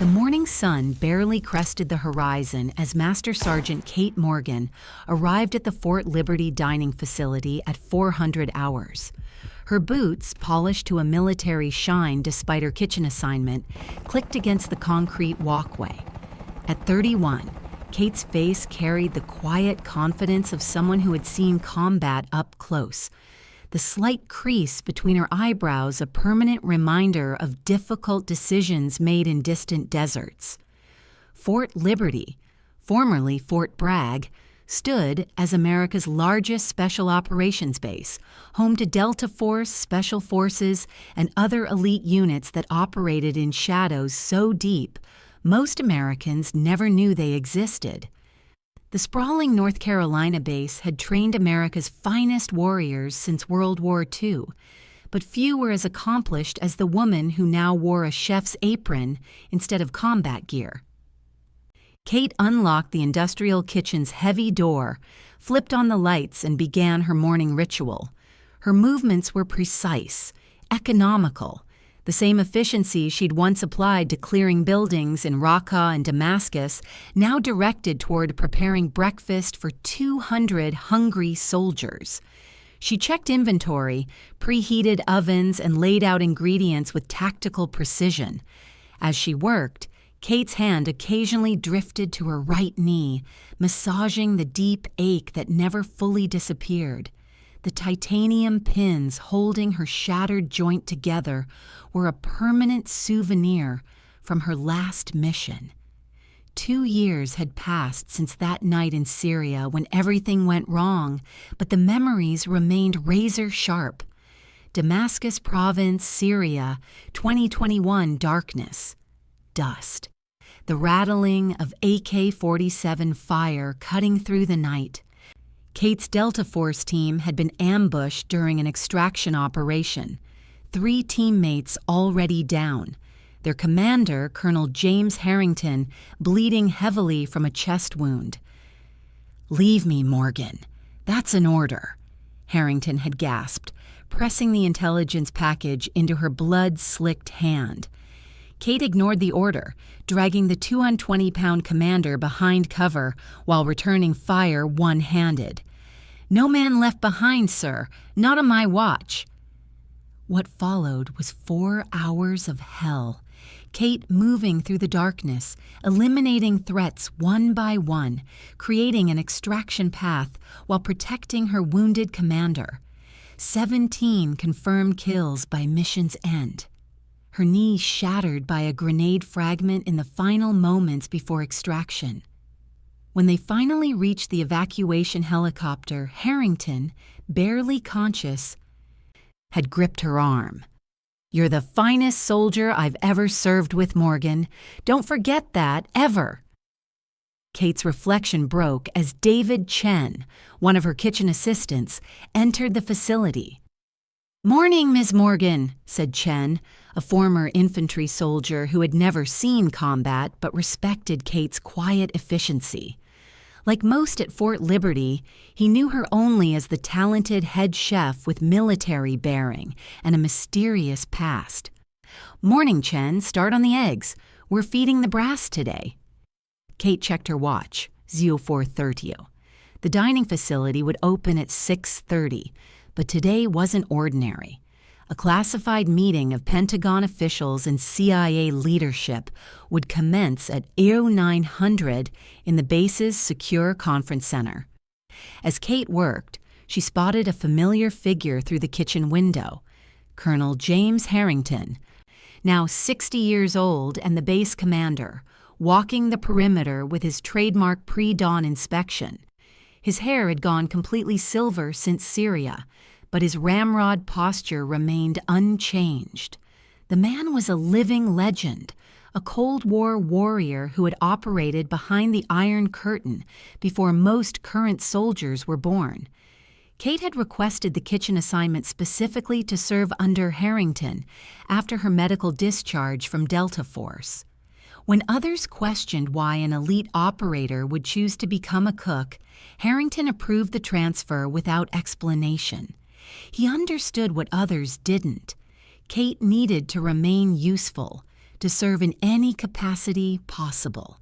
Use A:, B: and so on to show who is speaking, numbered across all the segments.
A: The morning sun barely crested the horizon as Master Sergeant Kate Morgan arrived at the Fort Liberty dining facility at 400 hours. Her boots, polished to a military shine despite her kitchen assignment, clicked against the concrete walkway. At 31, Kate's face carried the quiet confidence of someone who had seen combat up close. The slight crease between her eyebrows a permanent reminder of difficult decisions made in distant deserts. Fort Liberty, formerly Fort Bragg, stood as America's largest special operations base, home to Delta Force, Special Forces, and other elite units that operated in shadows so deep, most Americans never knew they existed. The sprawling North Carolina base had trained America's finest warriors since World War II, but few were as accomplished as the woman who now wore a chef's apron instead of combat gear. Kate unlocked the industrial kitchen's heavy door, flipped on the lights, and began her morning ritual. Her movements were precise, economical, the same efficiency she'd once applied to clearing buildings in Raqqa and Damascus, now directed toward preparing breakfast for 200 hungry soldiers. She checked inventory, preheated ovens, and laid out ingredients with tactical precision. As she worked, Kate's hand occasionally drifted to her right knee, massaging the deep ache that never fully disappeared. The titanium pins holding her shattered joint together were a permanent souvenir from her last mission. 2 years had passed since that night in Syria when everything went wrong, but the memories remained razor sharp. Damascus Province, Syria, 2021 darkness. Dust. The rattling of AK-47 fire cutting through the night. Kate's Delta Force team had been ambushed during an extraction operation. 3 teammates already down. Their commander, Colonel James Harrington, bleeding heavily from a chest wound. "Leave me, Morgan. That's an order," Harrington had gasped, pressing the intelligence package into her blood-slicked hand. Kate ignored the order, dragging the 220-pound commander behind cover while returning fire one-handed. "No man left behind, sir. Not on my watch." What followed was 4 hours of hell. Kate moving through the darkness, eliminating threats one by one, creating an extraction path while protecting her wounded commander. 17 confirmed kills by mission's end. Her knee shattered by a grenade fragment in the final moments before extraction. When they finally reached the evacuation helicopter, Harrington, barely conscious, had gripped her arm. "You're the finest soldier I've ever served with, Morgan. Don't forget that, ever." Kate's reflection broke as David Chen, one of her kitchen assistants, entered the facility. "Morning, Miss Morgan," said Chen, a former infantry soldier who had never seen combat but respected Kate's quiet efficiency. Like most at Fort Liberty, he knew her only as the talented head chef with military bearing and a mysterious past. "Morning, Chen. Start on the eggs. We're feeding the brass today." Kate checked her watch, 0430. The dining facility would open at 6:30, but today wasn't ordinary. A classified meeting of Pentagon officials and CIA leadership would commence at 0900 in the base's secure conference center. As Kate worked, she spotted a familiar figure through the kitchen window, Colonel James Harrington, now 60 years old and the base commander, walking the perimeter with his trademark pre-dawn inspection. His hair had gone completely silver since Syria, but his ramrod posture remained unchanged. The man was a living legend, a Cold War warrior who had operated behind the Iron Curtain before most current soldiers were born. Kate had requested the kitchen assignment specifically to serve under Harrington after her medical discharge from Delta Force. When others questioned why an elite operator would choose to become a cook, Harrington approved the transfer without explanation. He understood what others didn't. Kate needed to remain useful, to serve in any capacity possible.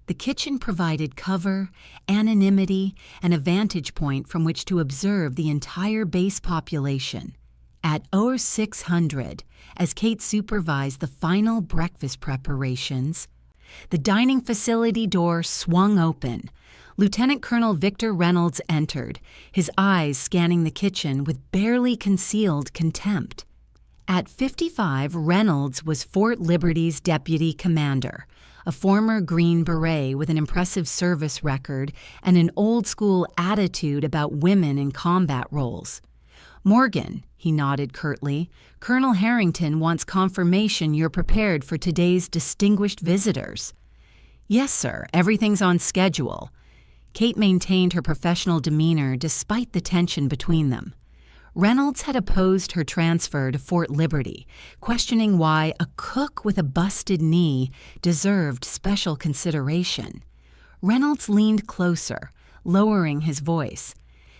A: The kitchen provided cover, anonymity, and a vantage point from which to observe the entire base population. At 0600, as Kate supervised the final breakfast preparations, the dining facility door swung open. Lieutenant Colonel Victor Reynolds entered, his eyes scanning the kitchen with barely concealed contempt. At 55, Reynolds was Fort Liberty's deputy commander, a former Green Beret with an impressive service record and an old-school attitude about women in combat roles. "Morgan," he nodded curtly, "Colonel Harrington wants confirmation you're prepared for today's distinguished visitors." "Yes, sir. Everything's on schedule." Kate maintained her professional demeanor despite the tension between them. Reynolds had opposed her transfer to Fort Liberty, questioning why a cook with a busted knee deserved special consideration. Reynolds leaned closer, lowering his voice.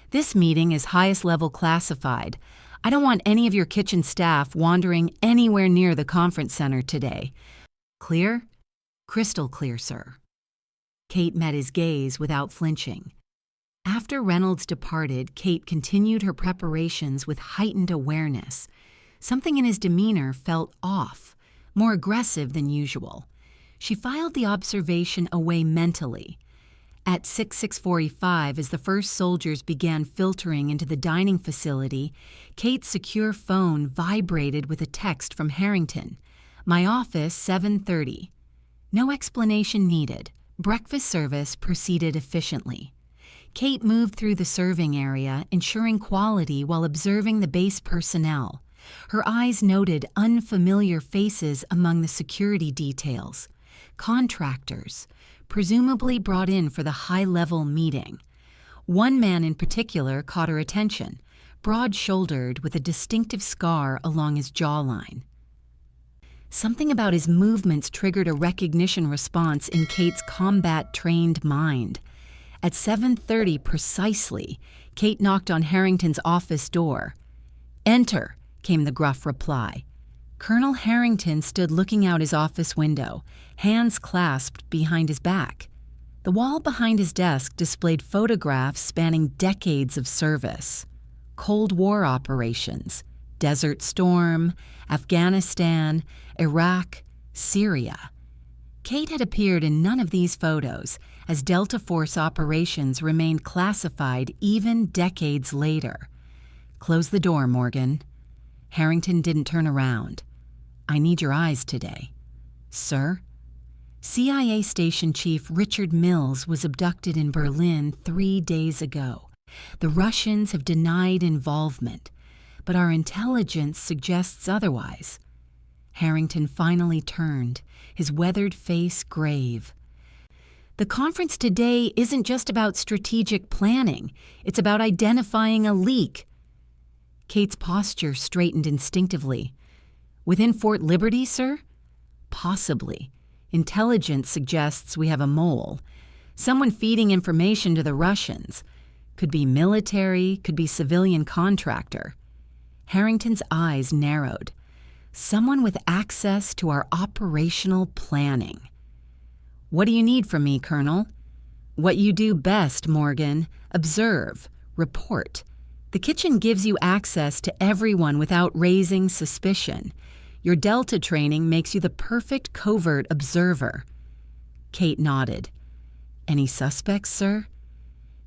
A: "This meeting is highest level classified. I don't want any of your kitchen staff wandering anywhere near the conference center today." "Clear?" "Crystal clear, sir." Kate met his gaze without flinching. After Reynolds departed, Kate continued her preparations with heightened awareness. Something in his demeanor felt off, more aggressive than usual. She filed the observation away mentally. At 6:45, as the first soldiers began filtering into the dining facility, Kate's secure phone vibrated with a text from Harrington. "My office, 7:30. No explanation needed. Breakfast service proceeded efficiently. Kate moved through the serving area, ensuring quality while observing the base personnel. Her eyes noted unfamiliar faces among the security details. Contractors, presumably brought in for the high-level meeting. One man in particular caught her attention, broad-shouldered with a distinctive scar along his jawline. Something about his movements triggered a recognition response in Kate's combat-trained mind. At 7:30 precisely, Kate knocked on Harrington's office door. "Enter," came the gruff reply. Colonel Harrington stood looking out his office window, hands clasped behind his back. The wall behind his desk displayed photographs spanning decades of service. Cold War operations, Desert Storm, Afghanistan, Iraq, Syria. Kate had appeared in none of these photos, as Delta Force operations remained classified even decades later. "Close the door, Morgan." Harrington didn't turn around. "I need your eyes today." "Sir?" CIA Station Chief Richard Mills was abducted in Berlin 3 days ago. The Russians have denied involvement, but our intelligence suggests otherwise. Harrington finally turned, his weathered face grave. "The conference today isn't just about strategic planning. It's about identifying a leak." Kate's posture straightened instinctively. "Within Fort Liberty, sir?" "Possibly. Intelligence suggests we have a mole. Someone feeding information to the Russians. Could be military, could be civilian contractor." Harrington's eyes narrowed. "Someone with access to our operational planning." "What do you need from me, Colonel?" "What you do best, Morgan. Observe. Report. The kitchen gives you access to everyone without raising suspicion. Your Delta training makes you the perfect covert observer." Kate nodded. "Any suspects, sir?"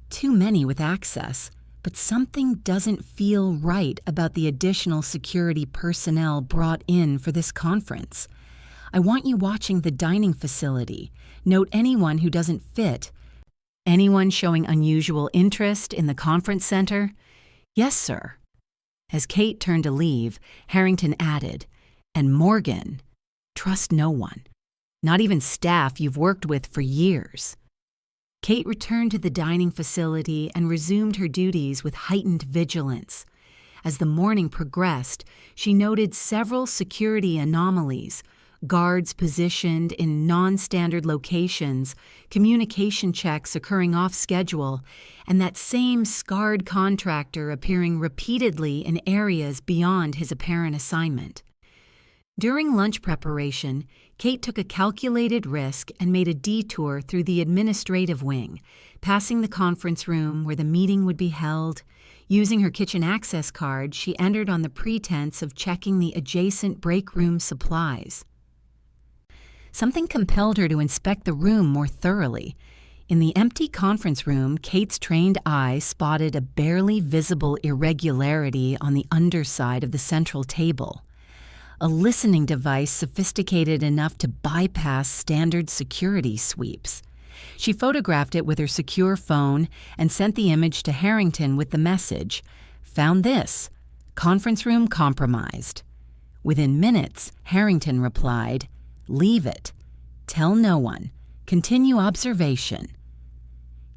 A: "Too many with access, but something doesn't feel right about the additional security personnel brought in for this conference. I want you watching the dining facility. Note anyone who doesn't fit. Anyone showing unusual interest in the conference center?" "Yes, sir." As Kate turned to leave, Harrington added, "And Morgan, trust no one, not even staff you've worked with for years." Kate returned to the dining facility and resumed her duties with heightened vigilance. As the morning progressed, she noted several security anomalies: guards positioned in non-standard locations, communication checks occurring off schedule, and that same scarred contractor appearing repeatedly in areas beyond his apparent assignment. During lunch preparation, Kate took a calculated risk and made a detour through the administrative wing, passing the conference room where the meeting would be held. Using her kitchen access card, she entered on the pretense of checking the adjacent break room supplies. Something compelled her to inspect the room more thoroughly. In the empty conference room, Kate's trained eye spotted a barely visible irregularity on the underside of the central table. A listening device sophisticated enough to bypass standard security sweeps. She photographed it with her secure phone and sent the image to Harrington with the message, "Found this. Conference room compromised." Within minutes, Harrington replied, "Leave it. Tell no one. Continue observation."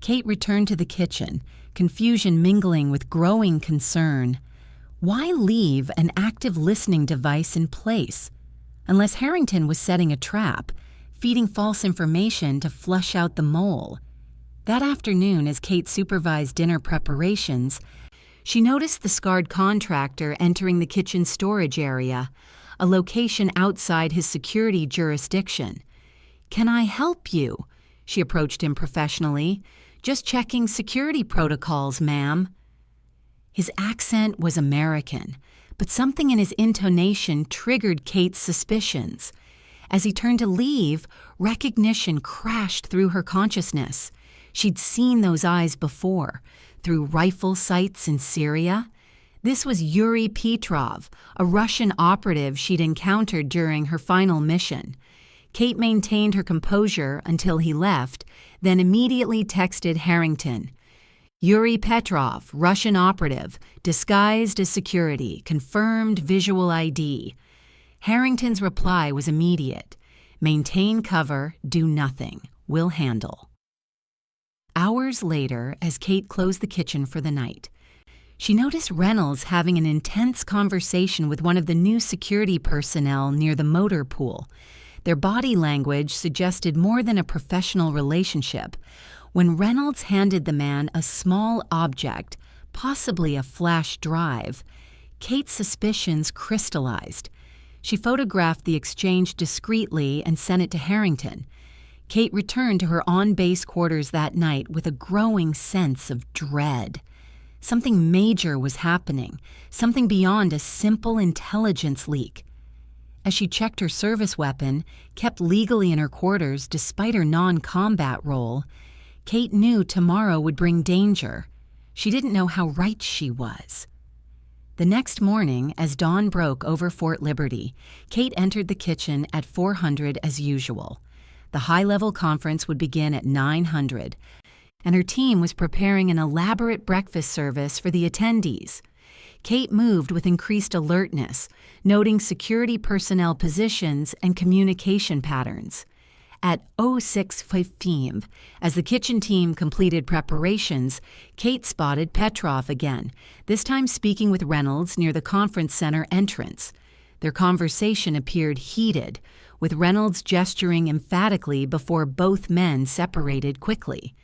A: Kate returned to the kitchen, confusion mingling with growing concern. Why leave an active listening device in place? Unless Harrington was setting a trap, feeding false information to flush out the mole. That afternoon, as Kate supervised dinner preparations, she noticed the scarred contractor entering the kitchen storage area, a location outside his security jurisdiction. "Can I help you?" She approached him professionally. "Just checking security protocols, ma'am." His accent was American, but something in his intonation triggered Kate's suspicions. As he turned to leave, recognition crashed through her consciousness. She'd seen those eyes before, through rifle sights in Syria. This was Yuri Petrov, a Russian operative she'd encountered during her final mission. Kate maintained her composure until he left, then immediately texted Harrington. "Yuri Petrov, Russian operative, disguised as security, confirmed visual ID." Harrington's reply was immediate. "Maintain cover, do nothing. We'll handle." Hours later, as Kate closed the kitchen for the night, she noticed Reynolds having an intense conversation with one of the new security personnel near the motor pool. Their body language suggested more than a professional relationship. When Reynolds handed the man a small object, possibly a flash drive, Kate's suspicions crystallized. She photographed the exchange discreetly and sent it to Harrington. Kate returned to her on-base quarters that night with a growing sense of dread. Something major was happening, something beyond a simple intelligence leak. As she checked her service weapon, kept legally in her quarters despite her non-combat role, Kate knew tomorrow would bring danger. She didn't know how right she was. The next morning, as dawn broke over Fort Liberty, Kate entered the kitchen at 400 as usual. The high-level conference would begin at 900, and her team was preparing an elaborate breakfast service for the attendees. Kate moved with increased alertness, noting security personnel positions and communication patterns. At 06:15, as the kitchen team completed preparations, Kate spotted Petrov again, this time speaking with Reynolds near the conference center entrance. Their conversation appeared heated, with Reynolds gesturing emphatically before both men separated quickly.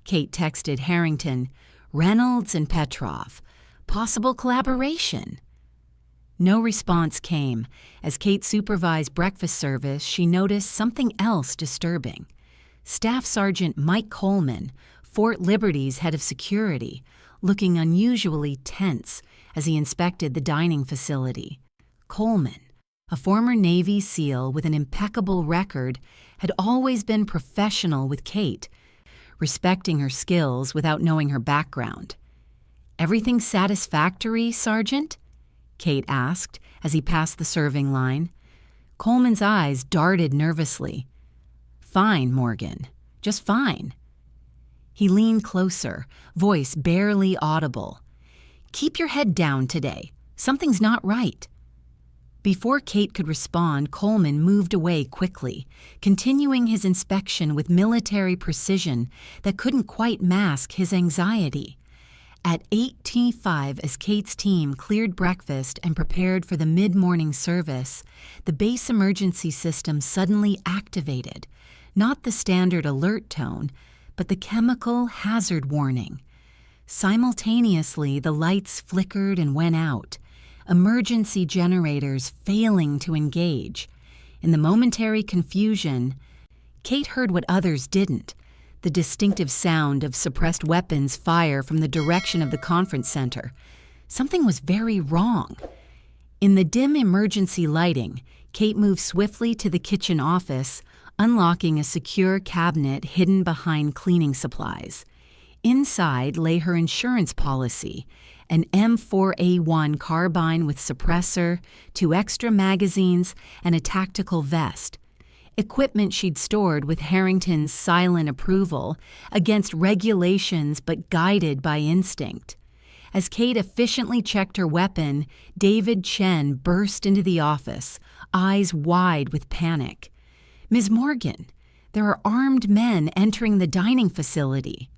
A: Kate texted Harrington, "Reynolds and Petrov. Possible collaboration." No response came. As Kate supervised breakfast service, she noticed something else disturbing. Staff Sergeant Mike Coleman, Fort Liberty's head of security, looking unusually tense as he inspected the dining facility. Coleman, a former Navy SEAL with an impeccable record, had always been professional with Kate, respecting her skills without knowing her background. "Everything satisfactory, Sergeant?" Kate asked as he passed the serving line. Coleman's eyes darted nervously. "Fine, Morgan. Just fine." He leaned closer, voice barely audible. "Keep your head down today. Something's not right." Before Kate could respond, Coleman moved away quickly, continuing his inspection with military precision that couldn't quite mask his anxiety. At 8:05, as Kate's team cleared breakfast and prepared for the mid-morning service, the base emergency system suddenly activated, not the standard alert tone, but the chemical hazard warning. Simultaneously, the lights flickered and went out. emergency generators failing to engage. In the momentary confusion, Kate heard what others didn't: the distinctive sound of suppressed weapons fire from the direction of the conference center. Something was very wrong. In the dim emergency lighting, Kate moved swiftly to the kitchen office, unlocking a secure cabinet hidden behind cleaning supplies. Inside lay her insurance policy, an M4A1 carbine with suppressor, 2 extra magazines, and a tactical vest. Equipment she'd stored with Harrington's silent approval, against regulations but guided by instinct. As Kate efficiently checked her weapon, David Chen burst into the office, eyes wide with panic. "Ms. Morgan, there are armed men entering the dining facility."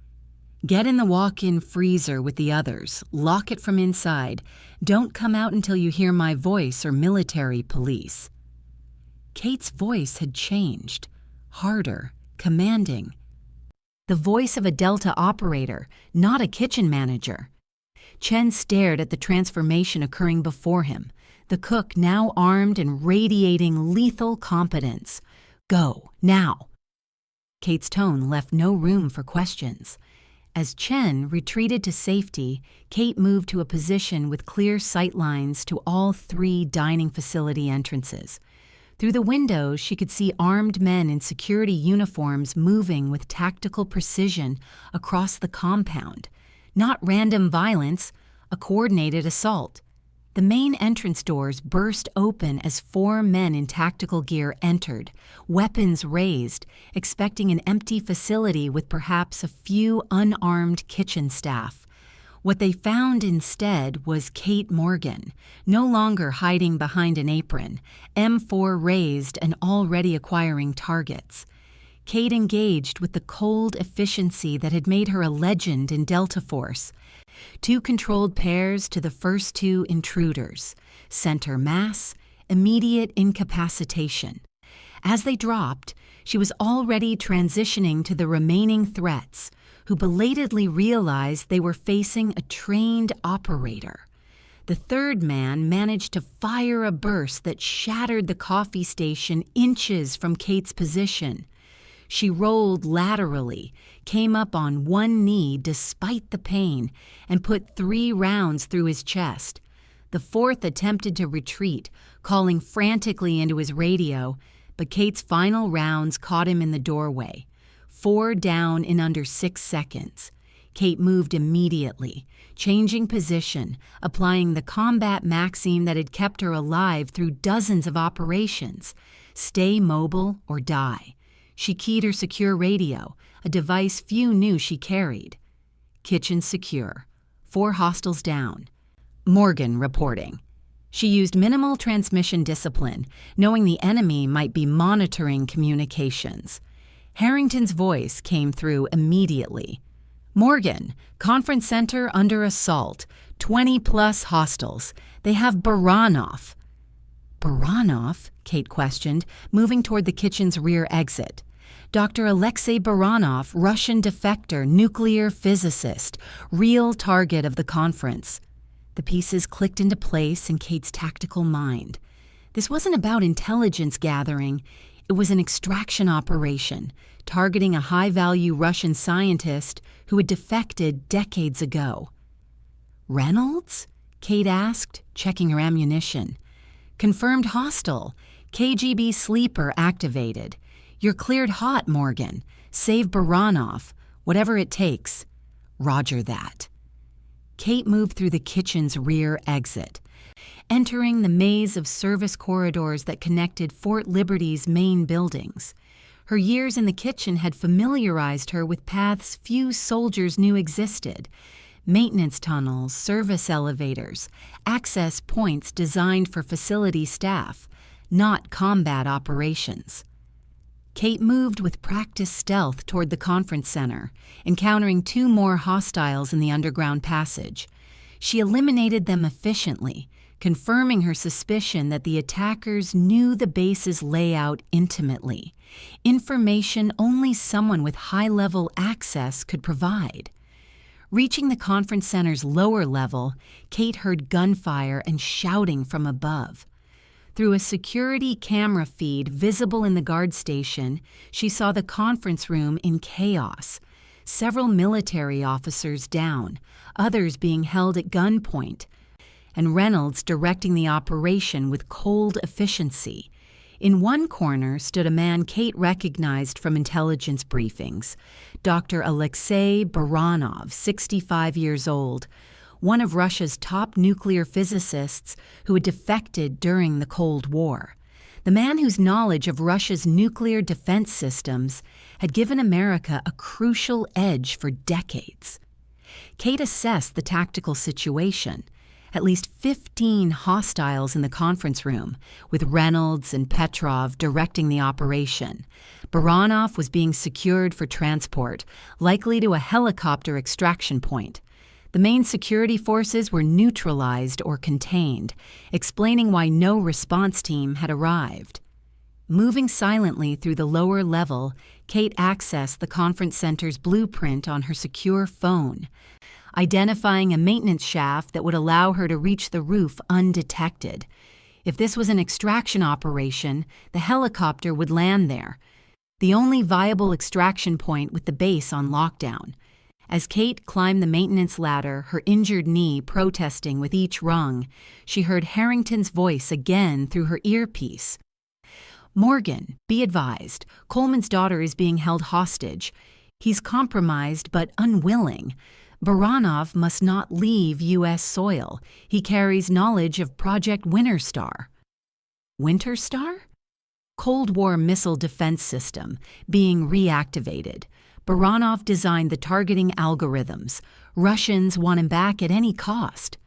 A: "Get in the walk-in freezer with the others. Lock it from inside. Don't come out until you hear my voice or military police." Kate's voice had changed, harder, commanding. The voice of a Delta operator, not a kitchen manager. Chen stared at the transformation occurring before him, the cook now armed and radiating lethal competence. "Go, now." Kate's tone left no room for questions. As Chen retreated to safety, Kate moved to a position with clear sight lines to all 3 dining facility entrances. Through the windows, she could see armed men in security uniforms moving with tactical precision across the compound. Not random violence, a coordinated assault. The main entrance doors burst open as 4 men in tactical gear entered, weapons raised, expecting an empty facility with perhaps a few unarmed kitchen staff. What they found instead was Kate Morgan, no longer hiding behind an apron, M4 raised and already acquiring targets. Kate engaged with the cold efficiency that had made her a legend in Delta Force. 2 controlled pairs to the first 2 intruders. Center mass, immediate incapacitation. As they dropped, she was already transitioning to the remaining threats, who belatedly realized they were facing a trained operator. The 3rd man managed to fire a burst that shattered the coffee station inches from Kate's position. She rolled laterally, came up on one knee despite the pain, and put 3 rounds through his chest. The 4th attempted to retreat, calling frantically into his radio, but Kate's final rounds caught him in the doorway. 4 down in under 6 seconds. Kate moved immediately, changing position, applying the combat maxim that had kept her alive through dozens of operations: stay mobile or die. She keyed her secure radio, a device few knew she carried. Kitchen secure. 4 hostiles down. Morgan reporting. She used minimal transmission discipline, knowing the enemy might be monitoring communications. Harrington's voice came through immediately. "Morgan, conference center under assault. 20+ hostiles. They have Baranov." "Baranov?" Kate questioned, moving toward the kitchen's rear exit. "Dr. Alexei Baranov, Russian defector, nuclear physicist, real target of the conference." The pieces clicked into place in Kate's tactical mind. This wasn't about intelligence gathering. It was an extraction operation, targeting a high-value Russian scientist who had defected decades ago. "Reynolds?" Kate asked, checking her ammunition. "Confirmed hostile. KGB sleeper activated. You're cleared hot, Morgan. Save Baranov. Whatever it takes." "Roger that." Kate moved through the kitchen's rear exit, entering the maze of service corridors that connected Fort Liberty's main buildings. Her years in the kitchen had familiarized her with paths few soldiers knew existed: maintenance tunnels, service elevators, access points designed for facility staff, not combat operations. Kate moved with practiced stealth toward the conference center, encountering 2 more hostiles in the underground passage. She eliminated them efficiently, confirming her suspicion that the attackers knew the base's layout intimately, information only someone with high-level access could provide. Reaching the conference center's lower level, Kate heard gunfire and shouting from above. Through a security camera feed visible in the guard station, she saw the conference room in chaos. Several military officers down, others being held at gunpoint, and Reynolds directing the operation with cold efficiency. In one corner stood a man Kate recognized from intelligence briefings, Dr. Alexei Baranov, 65 years old, one of Russia's top nuclear physicists who had defected during the Cold War. The man whose knowledge of Russia's nuclear defense systems had given America a crucial edge for decades. Kate assessed the tactical situation. At least 15 hostiles in the conference room, with Reynolds and Petrov directing the operation. Baranov was being secured for transport, likely to a helicopter extraction point. The main security forces were neutralized or contained, explaining why no response team had arrived. Moving silently through the lower level, Kate accessed the conference center's blueprint on her secure phone, identifying a maintenance shaft that would allow her to reach the roof undetected. If this was an extraction operation, the helicopter would land there, the only viable extraction point with the base on lockdown. As Kate climbed the maintenance ladder, her injured knee protesting with each rung, she heard Harrington's voice again through her earpiece. "Morgan, be advised, Coleman's daughter is being held hostage. He's compromised but unwilling. Baranov must not leave U.S. soil. He carries knowledge of Project Winter Star." Winter Star? Cold War missile defense system, being reactivated. Baranov designed the targeting algorithms. Russians want him back at any cost.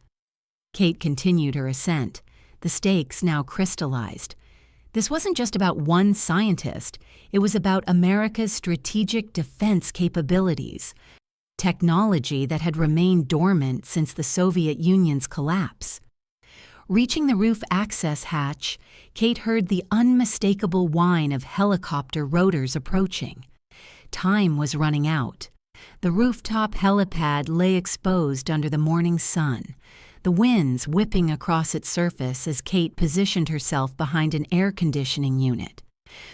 A: Kate continued her ascent. The stakes now crystallized. This wasn't just about one scientist. It was about America's strategic defense capabilities, technology that had remained dormant since the Soviet Union's collapse. Reaching the roof access hatch, Kate heard the unmistakable whine of helicopter rotors approaching. Time was running out. The rooftop helipad lay exposed under the morning sun, the winds whipping across its surface as Kate positioned herself behind an air conditioning unit.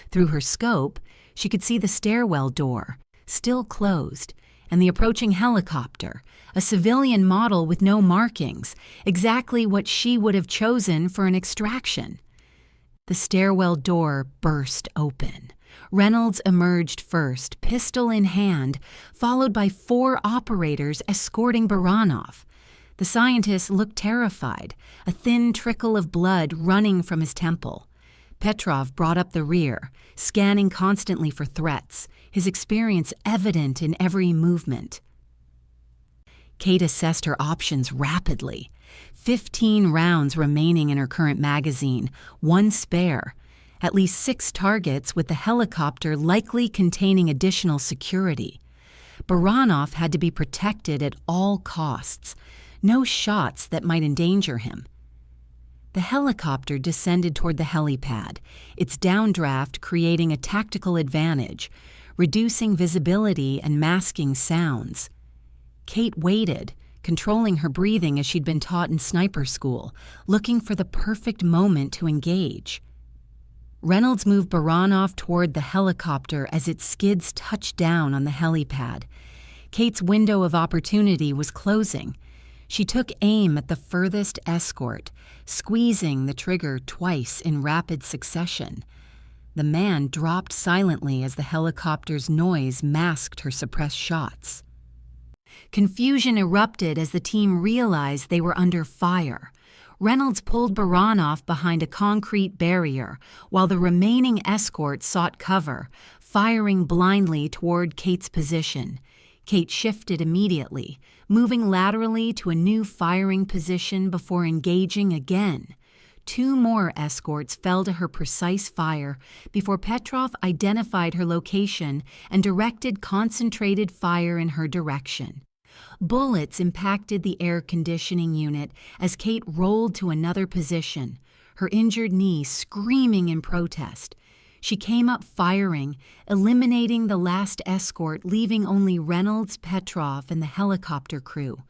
A: Through her scope, she could see the stairwell door, still closed, and the approaching helicopter, a civilian model with no markings, exactly what she would have chosen for an extraction. The stairwell door burst open. Reynolds emerged first, pistol in hand, followed by 4 operators escorting Baranov. The scientist looked terrified, a thin trickle of blood running from his temple. Petrov brought up the rear, scanning constantly for threats, his experience evident in every movement. Kate assessed her options rapidly. 15 rounds remaining in her current magazine, 1 spare. At least 6 targets with the helicopter likely containing additional security. Baranov had to be protected at all costs. No shots that might endanger him. The helicopter descended toward the helipad, its downdraft creating a tactical advantage, reducing visibility and masking sounds. Kate waited, controlling her breathing as she'd been taught in sniper school, looking for the perfect moment to engage. Reynolds moved Baranov toward the helicopter as its skids touched down on the helipad. Kate's window of opportunity was closing. She took aim at the furthest escort, squeezing the trigger twice in rapid succession. The man dropped silently as the helicopter's noise masked her suppressed shots. Confusion erupted as the team realized they were under fire. Reynolds pulled Baranov behind a concrete barrier, while the remaining escort sought cover, firing blindly toward Kate's position. Kate shifted immediately, moving laterally to a new firing position before engaging again. 2 more escorts fell to her precise fire before Petrov identified her location and directed concentrated fire in her direction. Bullets impacted the air conditioning unit as Kate rolled to another position, her injured knee screaming in protest. She came up firing, eliminating the last escort, leaving only Reynolds, Petrov, and the helicopter crew.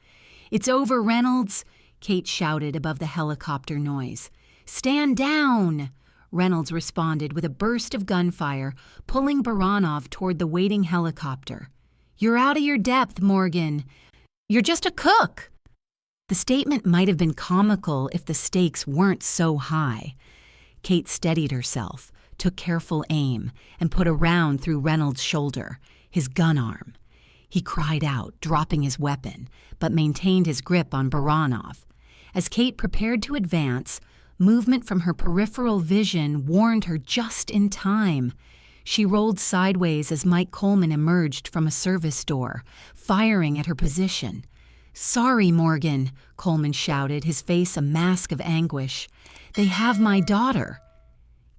A: "It's over, Reynolds!" Kate shouted above the helicopter noise. "Stand down!" Reynolds responded with a burst of gunfire, pulling Baranov toward the waiting helicopter. "You're out of your depth, Morgan. You're just a cook." The statement might have been comical if the stakes weren't so high. Kate steadied herself, took careful aim, and put a round through Reynolds' shoulder, his gun arm. He cried out, dropping his weapon, but maintained his grip on Baranov. As Kate prepared to advance, movement from her peripheral vision warned her just in time. She rolled sideways as Mike Coleman emerged from a service door, firing at her position. "Sorry, Morgan," Coleman shouted, his face a mask of anguish. "They have my daughter."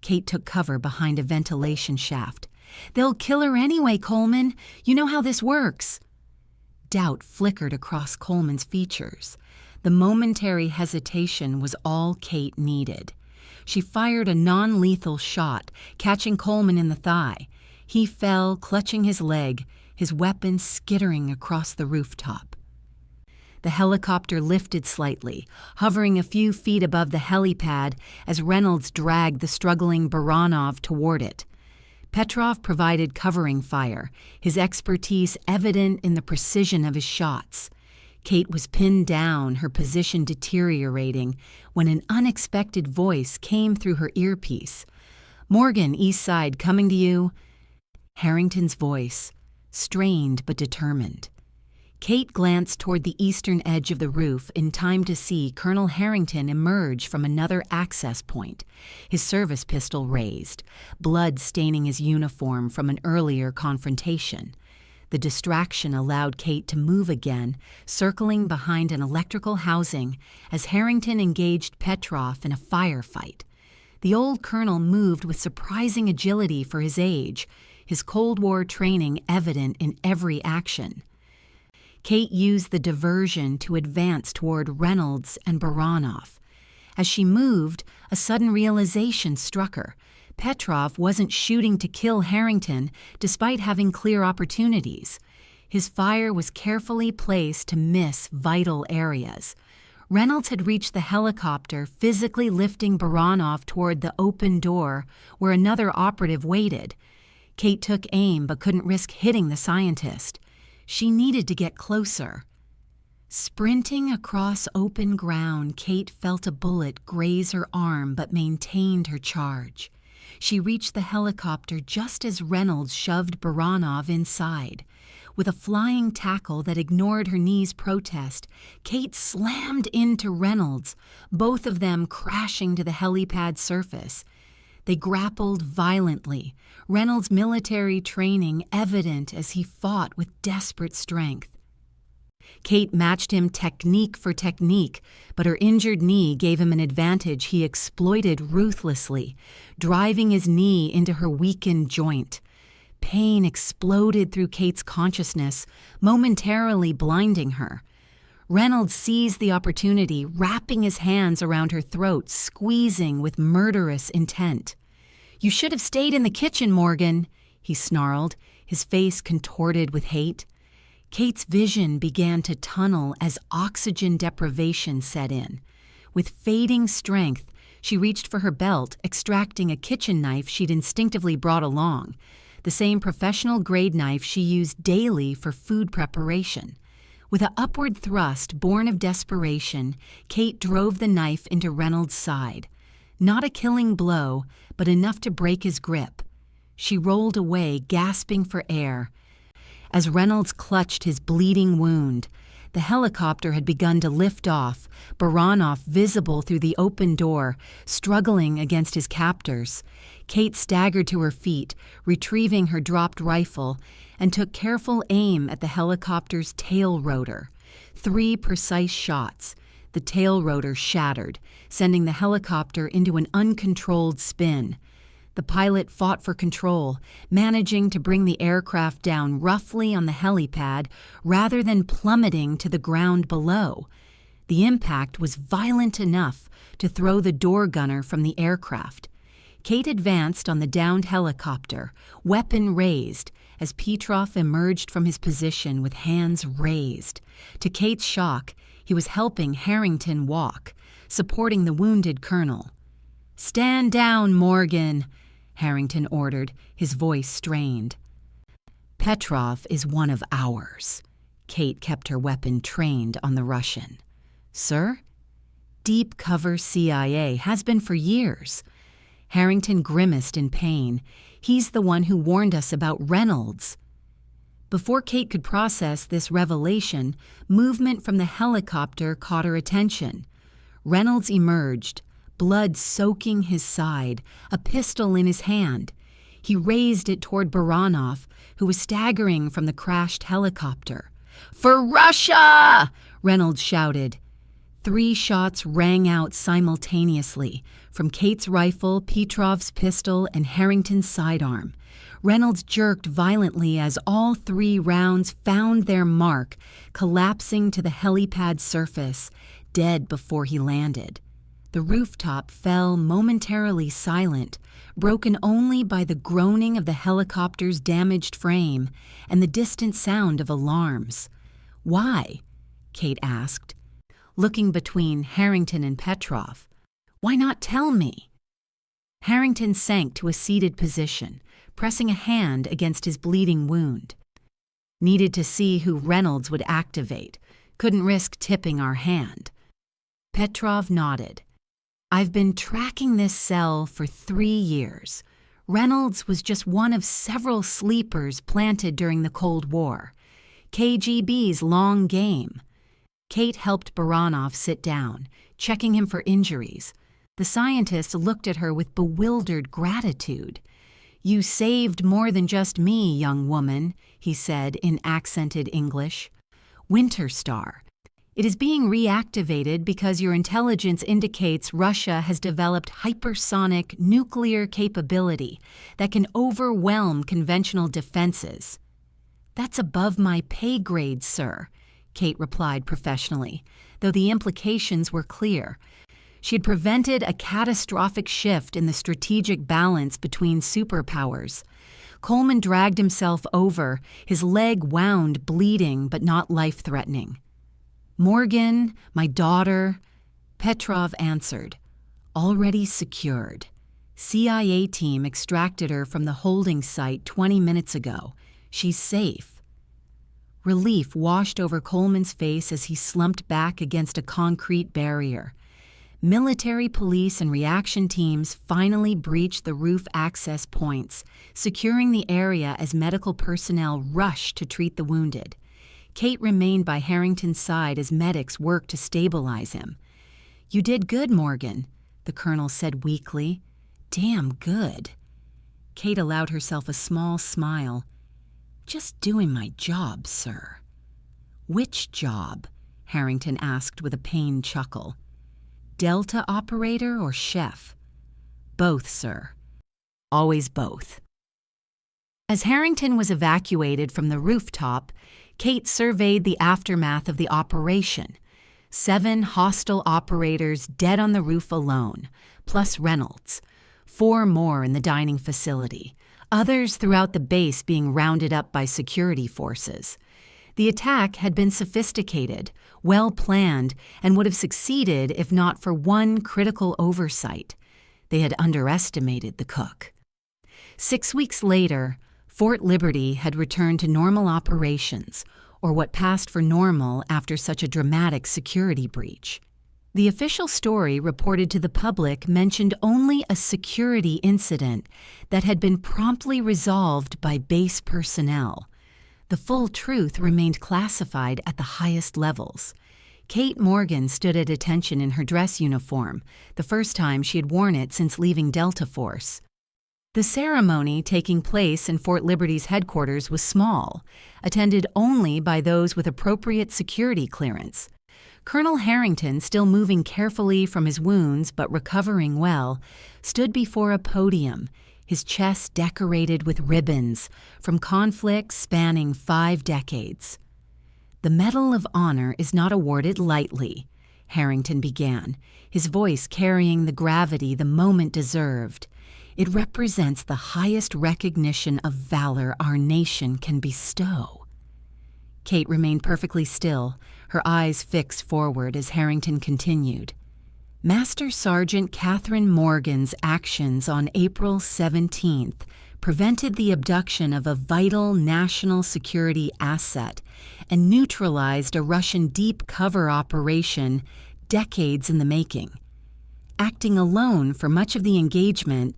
A: Kate took cover behind a ventilation shaft. "They'll kill her anyway, Coleman. You know how this works." Doubt flickered across Coleman's features. The momentary hesitation was all Kate needed. She fired a non-lethal shot, catching Coleman in the thigh. He fell, clutching his leg, his weapon skittering across the rooftop. The helicopter lifted slightly, hovering a few feet above the helipad as Reynolds dragged the struggling Baranov toward it. Petrov provided covering fire, his expertise evident in the precision of his shots. Kate was pinned down, her position deteriorating, when an unexpected voice came through her earpiece. "Morgan, East Side, coming to you." Harrington's voice, strained but determined. Kate glanced toward the eastern edge of the roof in time to see Colonel Harrington emerge from another access point, his service pistol raised, blood staining his uniform from an earlier confrontation. The distraction allowed Kate to move again, circling behind an electrical housing as Harrington engaged Petrov in a firefight. The old colonel moved with surprising agility for his age, his Cold War training evident in every action. Kate used the diversion to advance toward Reynolds and Baranov. As she moved, a sudden realization struck her. Petrov wasn't shooting to kill Harrington, despite having clear opportunities. His fire was carefully placed to miss vital areas. Reynolds had reached the helicopter, physically lifting Baranov toward the open door where another operative waited. Kate took aim but couldn't risk hitting the scientist. She needed to get closer. Sprinting across open ground, Kate felt a bullet graze her arm but maintained her charge. She reached the helicopter just as Reynolds shoved Baranov inside. With a flying tackle that ignored her knee's protest, Kate slammed into Reynolds, both of them crashing to the helipad surface. They grappled violently, Reynolds' military training evident as he fought with desperate strength. Kate matched him technique for technique, but her injured knee gave him an advantage he exploited ruthlessly, driving his knee into her weakened joint. Pain exploded through Kate's consciousness, momentarily blinding her. Reynolds seized the opportunity, wrapping his hands around her throat, squeezing with murderous intent. "You should have stayed in the kitchen, Morgan," he snarled, his face contorted with hate. Kate's vision began to tunnel as oxygen deprivation set in. With fading strength, she reached for her belt, extracting a kitchen knife she'd instinctively brought along, the same professional-grade knife she used daily for food preparation. With an upward thrust born of desperation, Kate drove the knife into Reynolds' side. Not a killing blow, but enough to break his grip. She rolled away, gasping for air. As Reynolds clutched his bleeding wound, the helicopter had begun to lift off, Baranov visible through the open door, struggling against his captors. Kate staggered to her feet, retrieving her dropped rifle, and took careful aim at the helicopter's tail rotor. 3 precise shots. The tail rotor shattered, sending the helicopter into an uncontrolled spin. The pilot fought for control, managing to bring the aircraft down roughly on the helipad rather than plummeting to the ground below. The impact was violent enough to throw the door gunner from the aircraft. Kate advanced on the downed helicopter, weapon raised, as Petrov emerged from his position with hands raised. To Kate's shock, he was helping Harrington walk, supporting the wounded colonel. "Stand down, Morgan," Harrington ordered, his voice strained. "Petrov is one of ours." Kate kept her weapon trained on the Russian. "Sir?" "Deep cover CIA, has been for years." Harrington grimaced in pain. "He's the one who warned us about Reynolds." Before Kate could process this revelation, movement from the helicopter caught her attention. Reynolds emerged, blood soaking his side, a pistol in his hand. He raised it toward Baranov, who was staggering from the crashed helicopter. "For Russia!" Reynolds shouted. 3 shots rang out simultaneously, from Kate's rifle, Petrov's pistol, and Harrington's sidearm. Reynolds jerked violently as all 3 rounds found their mark, collapsing to the helipad surface, dead before he landed. The rooftop fell momentarily silent, broken only by the groaning of the helicopter's damaged frame and the distant sound of alarms. "Why?" Kate asked, looking between Harrington and Petrov. "Why not tell me?" Harrington sank to a seated position, pressing a hand against his bleeding wound. "Needed to see who Reynolds would activate. Couldn't risk tipping our hand." Petrov nodded. "I've been tracking this cell for 3 years. Reynolds was just one of several sleepers planted during the Cold War. KGB's long game." Kate helped Baranov sit down, checking him for injuries. The scientist looked at her with bewildered gratitude. "You saved more than just me, young woman," he said in accented English. "Winter Star. It is being reactivated because your intelligence indicates Russia has developed hypersonic nuclear capability that can overwhelm conventional defenses." "That's above my pay grade, sir," Kate replied professionally, though the implications were clear. She had prevented a catastrophic shift in the strategic balance between superpowers. Coleman dragged himself over, his leg wound, bleeding but not life-threatening. "Morgan, my daughter," Petrov answered. "Already secured. CIA team extracted her from the holding site 20 minutes ago. She's safe." Relief washed over Coleman's face as he slumped back against a concrete barrier. Military police and reaction teams finally breached the roof access points, securing the area as medical personnel rushed to treat the wounded. Kate remained by Harrington's side as medics worked to stabilize him. "You did good, Morgan," the colonel said weakly. "Damn good." Kate allowed herself a small smile. "Just doing my job, sir." "Which job?" Harrington asked with a pained chuckle. "Delta operator or chef?" "Both, sir. Always both." As Harrington was evacuated from the rooftop, Kate surveyed the aftermath of the operation. 7 hostile operators dead on the roof alone, plus Reynolds. 4 more in the dining facility. Others throughout the base being rounded up by security forces. The attack had been sophisticated, well-planned, and would have succeeded if not for one critical oversight. They had underestimated the cook. 6 weeks later, Fort Liberty had returned to normal operations, or what passed for normal after such a dramatic security breach. The official story reported to the public mentioned only a security incident that had been promptly resolved by base personnel. The full truth remained classified at the highest levels. Kate Morgan stood at attention in her dress uniform, the first time she had worn it since leaving Delta Force. The ceremony taking place in Fort Liberty's headquarters was small, attended only by those with appropriate security clearance. Colonel Harrington, still moving carefully from his wounds but recovering well, stood before a podium, his chest decorated with ribbons from conflicts spanning 5 decades. "The Medal of Honor is not awarded lightly," Harrington began, his voice carrying the gravity the moment deserved. It represents the highest recognition of valor our nation can bestow. Kate remained perfectly still, her eyes fixed forward as Harrington continued. Master Sergeant Catherine Morgan's actions on April 17th prevented the abduction of a vital national security asset and neutralized a Russian deep cover operation decades in the making. Acting alone for much of the engagement,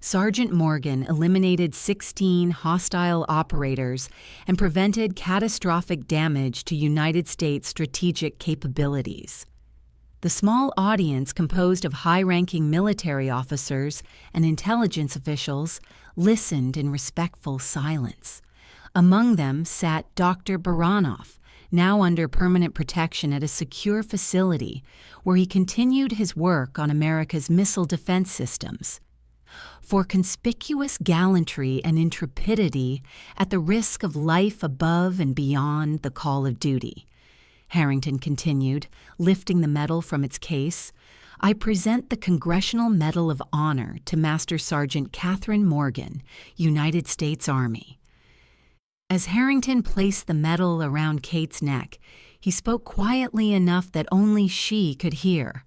A: Sergeant Morgan eliminated 16 hostile operators and prevented catastrophic damage to United States strategic capabilities. The small audience, composed of high-ranking military officers and intelligence officials, listened in respectful silence. Among them sat Dr. Baranov, now under permanent protection at a secure facility where he continued his work on America's missile defense systems. For conspicuous gallantry and intrepidity at the risk of life above and beyond the call of duty, Harrington continued, lifting the medal from its case, I present the Congressional Medal of Honor to Master Sergeant Catherine Morgan, United States Army. As Harrington placed the medal around Kate's neck, he spoke quietly enough that only she could hear.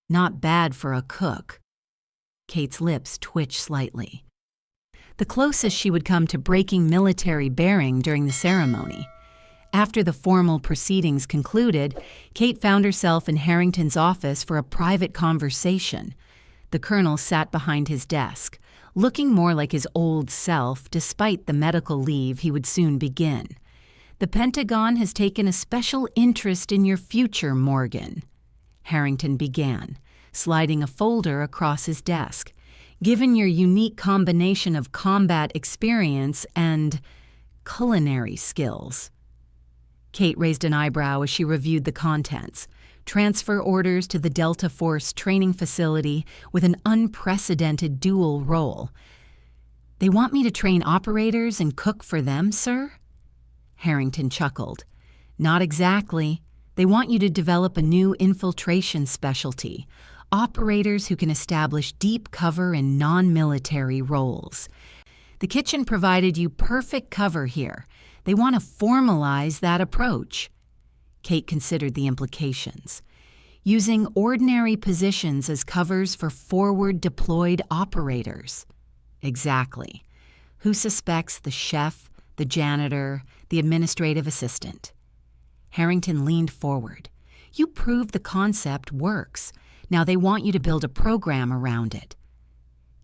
A: Not bad for a cook. Kate's lips twitched slightly. The closest she would come to breaking military bearing during the ceremony. After the formal proceedings concluded, Kate found herself in Harrington's office for a private conversation. The colonel sat behind his desk, looking more like his old self despite the medical leave he would soon begin. The Pentagon has taken a special interest in your future, Morgan, Harrington began, sliding a folder across his desk. Given your unique combination of combat experience and culinary skills. Kate raised an eyebrow as she reviewed the contents. Transfer orders to the Delta Force training facility with an unprecedented dual role. They want me to train operators and cook for them, sir? Harrington chuckled. Not exactly. They want you to develop a new infiltration specialty. Operators who can establish deep cover in non-military roles. The kitchen provided you perfect cover here. They want to formalize that approach. Kate considered the implications. Using ordinary positions as covers for forward deployed operators. Exactly. Who suspects the chef, the janitor, the administrative assistant? Harrington leaned forward. You proved the concept works. Now they want you to build a program around it.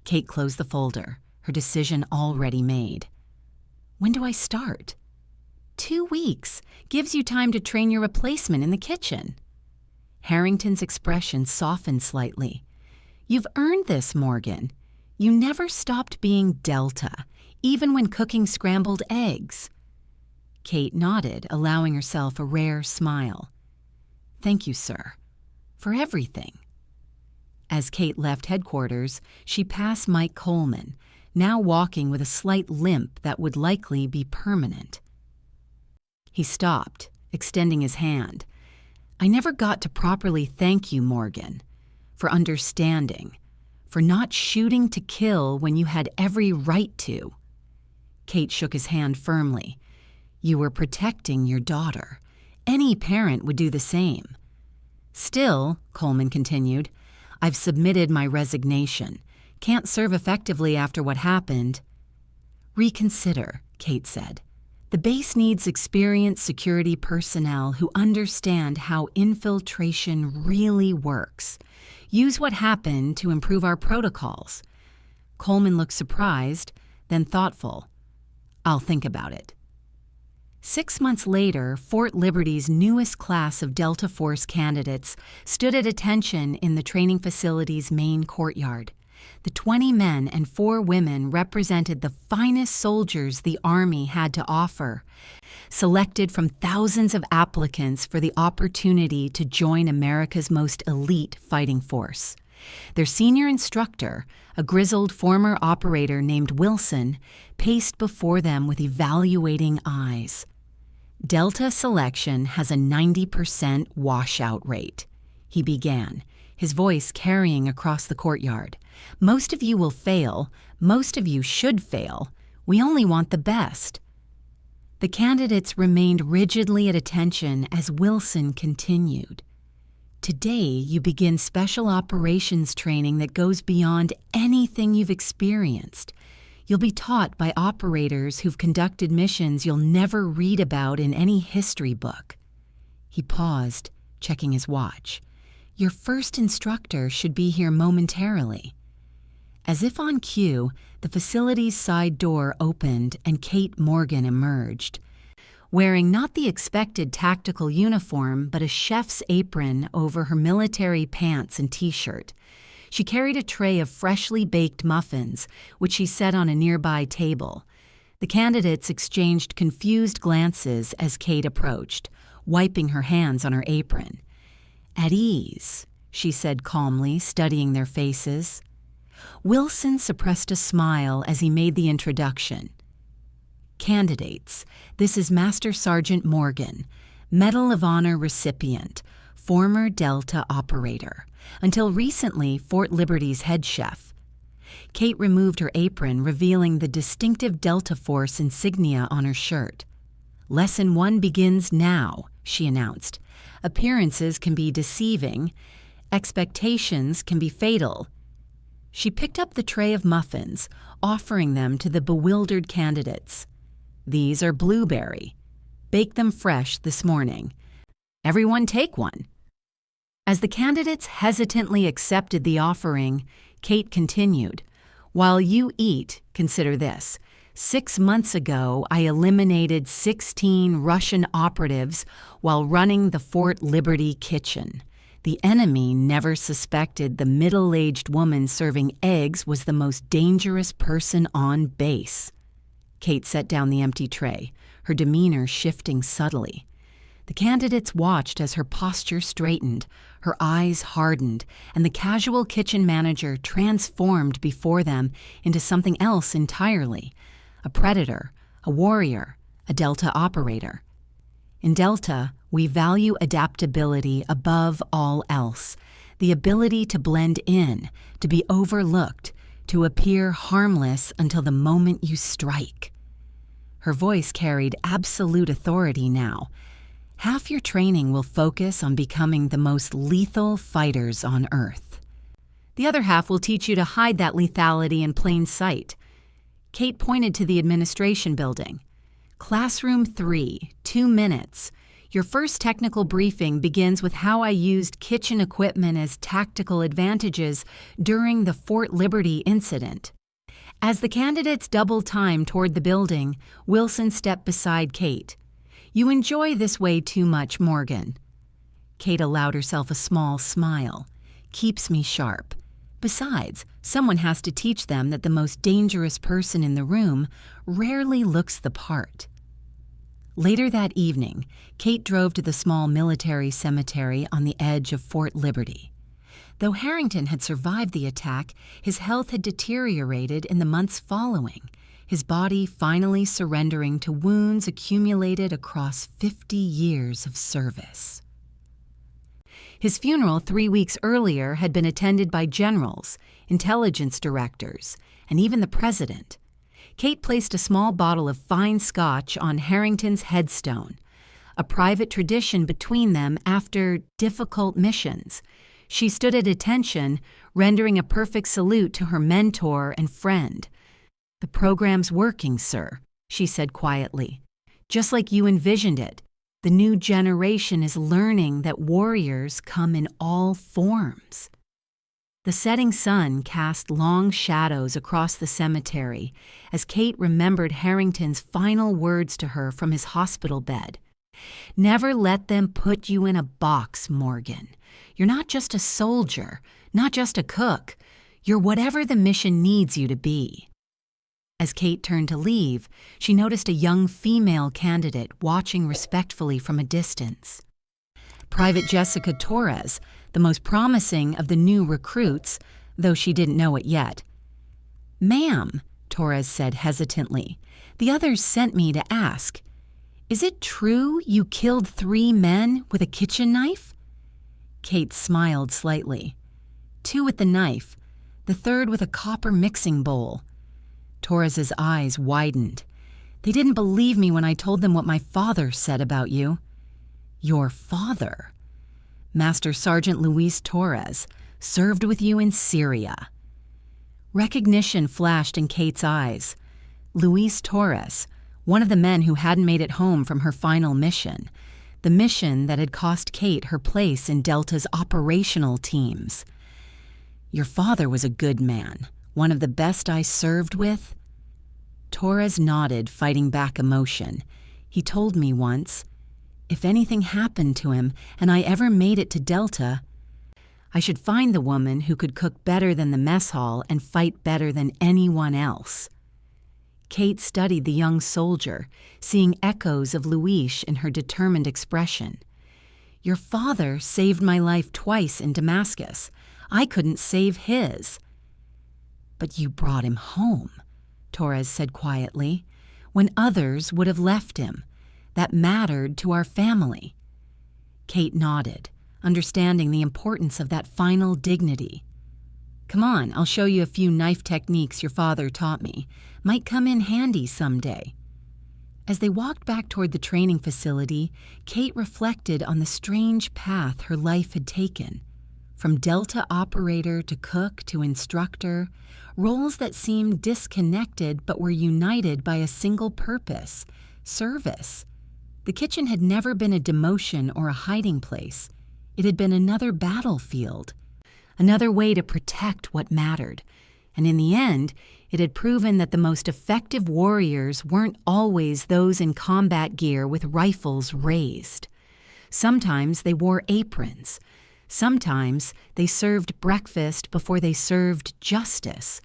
A: Kate closed the folder, her decision already made. When do I start? 2 weeks. Gives you time to train your replacement in the kitchen. Harrington's expression softened slightly. You've earned this, Morgan. You never stopped being Delta, even when cooking scrambled eggs. Kate nodded, allowing herself a rare smile. Thank you, sir, for everything. As Kate left headquarters, she passed Mike Coleman, now walking with a slight limp that would likely be permanent. He stopped, extending his hand. I never got to properly thank you, Morgan, for understanding, for not shooting to kill when you had every right to. Kate shook his hand firmly. You were protecting your daughter. Any parent would do the same. Still, Coleman continued, I've submitted my resignation. Can't serve effectively after what happened. Reconsider, Kate said. The base needs experienced security personnel who understand how infiltration really works. Use what happened to improve our protocols. Coleman looked surprised, then thoughtful. I'll think about it. 6 months later, Fort Liberty's newest class of Delta Force candidates stood at attention in the training facility's main courtyard. The 20 men and 4 women represented the finest soldiers the Army had to offer, selected from thousands of applicants for the opportunity to join America's most elite fighting force. Their senior instructor, a grizzled former operator named Wilson, paced before them with evaluating eyes. Delta selection has a 90% washout rate, he began, his voice carrying across the courtyard. "Most of you will fail. Most of you should fail. We only want the best." The candidates remained rigidly at attention as Wilson continued. "Today, you begin special operations training that goes beyond anything you've experienced. You'll be taught by operators who've conducted missions you'll never read about in any history book." He paused, checking his watch. "Your first instructor should be here momentarily." As if on cue, the facility's side door opened and Kate Morgan emerged. Wearing not the expected tactical uniform, but a chef's apron over her military pants and t-shirt. She carried a tray of freshly baked muffins, which she set on a nearby table. The candidates exchanged confused glances as Kate approached, wiping her hands on her apron. "At ease," she said calmly, studying their faces. Wilson suppressed a smile as he made the introduction. "Candidates, this is Master Sergeant Morgan, Medal of Honor recipient, former Delta operator, until recently Fort Liberty's head chef." Kate removed her apron, revealing the distinctive Delta Force insignia on her shirt. "Lesson 1 begins now," she announced. "Appearances can be deceiving. Expectations can be fatal." She picked up the tray of muffins, offering them to the bewildered candidates. "These are blueberry. Bake them fresh this morning. Everyone take one." As the candidates hesitantly accepted the offering, Kate continued, "While you eat, consider this. 6 months ago, I eliminated 16 Russian operatives while running the Fort Liberty kitchen. The enemy never suspected the middle-aged woman serving eggs was the most dangerous person on base." Kate set down the empty tray, her demeanor shifting subtly. The candidates watched as her posture straightened, her eyes hardened, and the casual kitchen manager transformed before them into something else entirely: a predator, a warrior, a Delta operator. In Delta, we value adaptability above all else, the ability to blend in, to be overlooked, to appear harmless until the moment you strike. Her voice carried absolute authority now. "Half your training will focus on becoming the most lethal fighters on Earth. The other half will teach you to hide that lethality in plain sight." Kate pointed to the administration building. "Classroom 3, 2 minutes. Your first technical briefing begins with how I used kitchen equipment as tactical advantages during the Fort Liberty incident." As the candidates doubled time toward the building, Wilson stepped beside Kate. "You enjoy this way too much, Morgan." Kate allowed herself a small smile. "Keeps me sharp. Besides, someone has to teach them that the most dangerous person in the room rarely looks the part." Later that evening, Kate drove to the small military cemetery on the edge of Fort Liberty. Though Harrington had survived the attack, his health had deteriorated in the months following, his body finally surrendering to wounds accumulated across 50 years of service. His funeral 3 weeks earlier had been attended by generals, intelligence directors, and even the president. Kate placed a small bottle of fine scotch on Harrington's headstone, a private tradition between them after difficult missions. She stood at attention, rendering a perfect salute to her mentor and friend. "The program's working, sir," she said quietly. "Just like you envisioned it. The new generation is learning that warriors come in all forms." The setting sun cast long shadows across the cemetery as Kate remembered Harrington's final words to her from his hospital bed. "Never let them put you in a box, Morgan. You're not just a soldier, not just a cook. You're whatever the mission needs you to be." As Kate turned to leave, she noticed a young female candidate watching respectfully from a distance. Private Jessica Torres, the most promising of the new recruits, though she didn't know it yet. "Ma'am," Torres said hesitantly, "the others sent me to ask, is it true you killed 3 men with a kitchen knife?" Kate smiled slightly. 2 with the knife, the third with a copper mixing bowl. Torres's eyes widened. They didn't believe me when I told them what my father said about you. Your father? Master Sergeant Luis Torres, served with you in Syria. Recognition flashed in Kate's eyes. Luis Torres, one of the men who hadn't made it home from her final mission, the mission that had cost Kate her place in Delta's operational teams. Your father was a good man, one of the best I served with. Torres nodded, fighting back emotion. He told me once, if anything happened to him and I ever made it to Delta, I should find the woman who could cook better than the mess hall and fight better than anyone else. Kate studied the young soldier, seeing echoes of Luis in her determined expression. Your father saved my life twice in Damascus. I couldn't save his. But you brought him home, Torres said quietly, when others would have left him. That mattered to our family. Kate nodded, understanding the importance of that final dignity. Come on, I'll show you a few knife techniques your father taught me. Might come in handy someday. As they walked back toward the training facility, Kate reflected on the strange path her life had taken. From Delta operator to cook to instructor, roles that seemed disconnected but were united by a single purpose, service. The kitchen had never been a demotion or a hiding place. It had been another battlefield, another way to protect what mattered. And in the end, it had proven that the most effective warriors weren't always those in combat gear with rifles raised. Sometimes they wore aprons. Sometimes they served breakfast before they served justice,